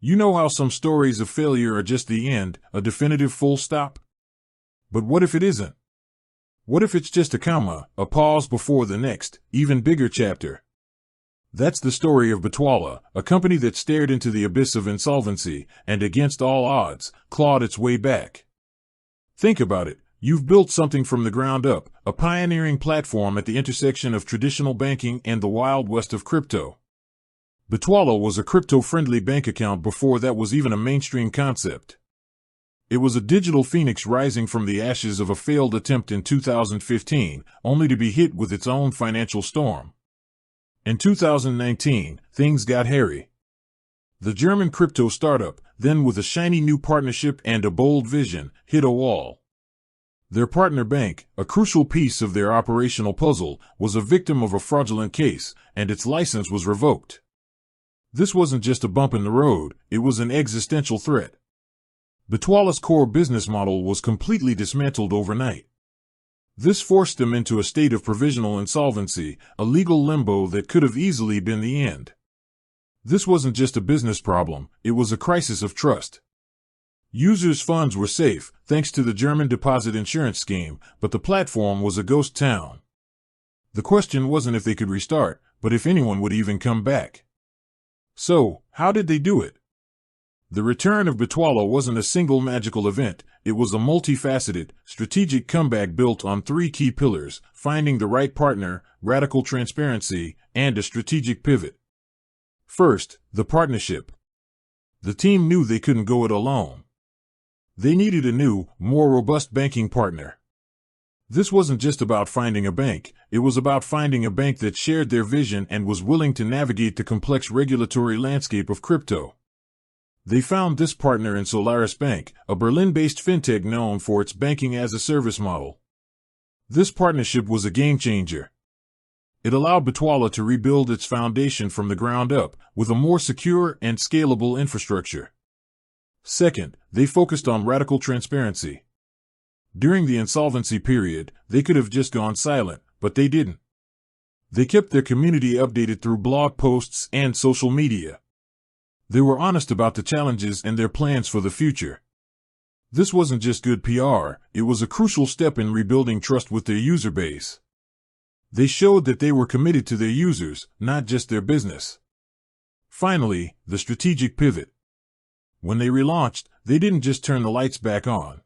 You know how some stories of failure are just the end, a definitive full stop? But what if it isn't? What if it's just a comma, a pause before the next, even bigger chapter? That's the story of Bitwala, a company that stared into the abyss of insolvency and, against all odds, clawed its way back. Think about it. You've built something from the ground up, a pioneering platform at the intersection of traditional banking and the wild west of crypto. Bitwala was a crypto-friendly bank account before that was even a mainstream concept. It was a digital phoenix rising from the ashes of a failed attempt in 2015, only to be hit with its own financial storm. In 2019, things got hairy. The German crypto startup, then with a shiny new partnership and a bold vision, hit a wall. Their partner bank, a crucial piece of their operational puzzle, was a victim of a fraudulent case, and its license was revoked. This wasn't just a bump in the road, it was an existential threat. Bitwala's core business model was completely dismantled overnight. This forced them into a state of provisional insolvency, a legal limbo that could have easily been the end. This wasn't just a business problem, it was a crisis of trust. Users' funds were safe, thanks to the German deposit insurance scheme, but the platform was a ghost town. The question wasn't if they could restart, but if anyone would even come back. So, how did they do it? The return of Bitwala wasn't a single magical event, it was a multifaceted, strategic comeback built on three key pillars: finding the right partner, radical transparency, and a strategic pivot. First, the partnership. The team knew they couldn't go it alone. They needed a new, more robust banking partner. This wasn't just about finding a bank, it was about finding a bank that shared their vision and was willing to navigate the complex regulatory landscape of crypto. They found this partner in Solaris Bank, a Berlin-based fintech known for its banking-as-a-service model. This partnership was a game-changer. It allowed Bitwala to rebuild its foundation from the ground up, with a more secure and scalable infrastructure. Second, they focused on radical transparency. During the insolvency period, they could have just gone silent, but they didn't. They kept their community updated through blog posts and social media. They were honest about the challenges and their plans for the future. This wasn't just good PR, it was a crucial step in rebuilding trust with their user base. They showed that they were committed to their users, not just their business. Finally, the strategic pivot. When they relaunched, they didn't just turn the lights back on.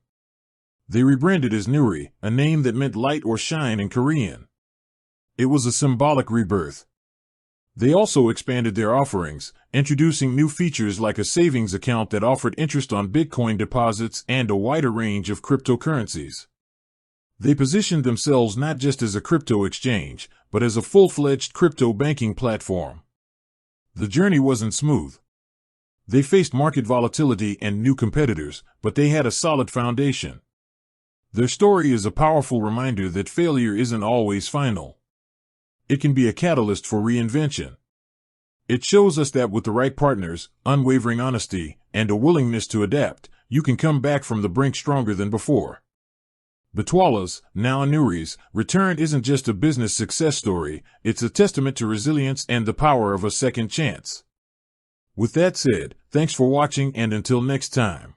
They rebranded as Nuri, a name that meant light or shine in Korean. It was a symbolic rebirth. They also expanded their offerings, introducing new features like a savings account that offered interest on Bitcoin deposits and a wider range of cryptocurrencies. They positioned themselves not just as a crypto exchange, but as a full-fledged crypto banking platform. The journey wasn't smooth. They faced market volatility and new competitors, but they had a solid foundation. Their story is a powerful reminder that failure isn't always final. It can be a catalyst for reinvention. It shows us that with the right partners, unwavering honesty, and a willingness to adapt, you can come back from the brink stronger than before. Bitwala's, now Nuri's, return isn't just a business success story, it's a testament to resilience and the power of a second chance. With that said, thanks for watching, and until next time.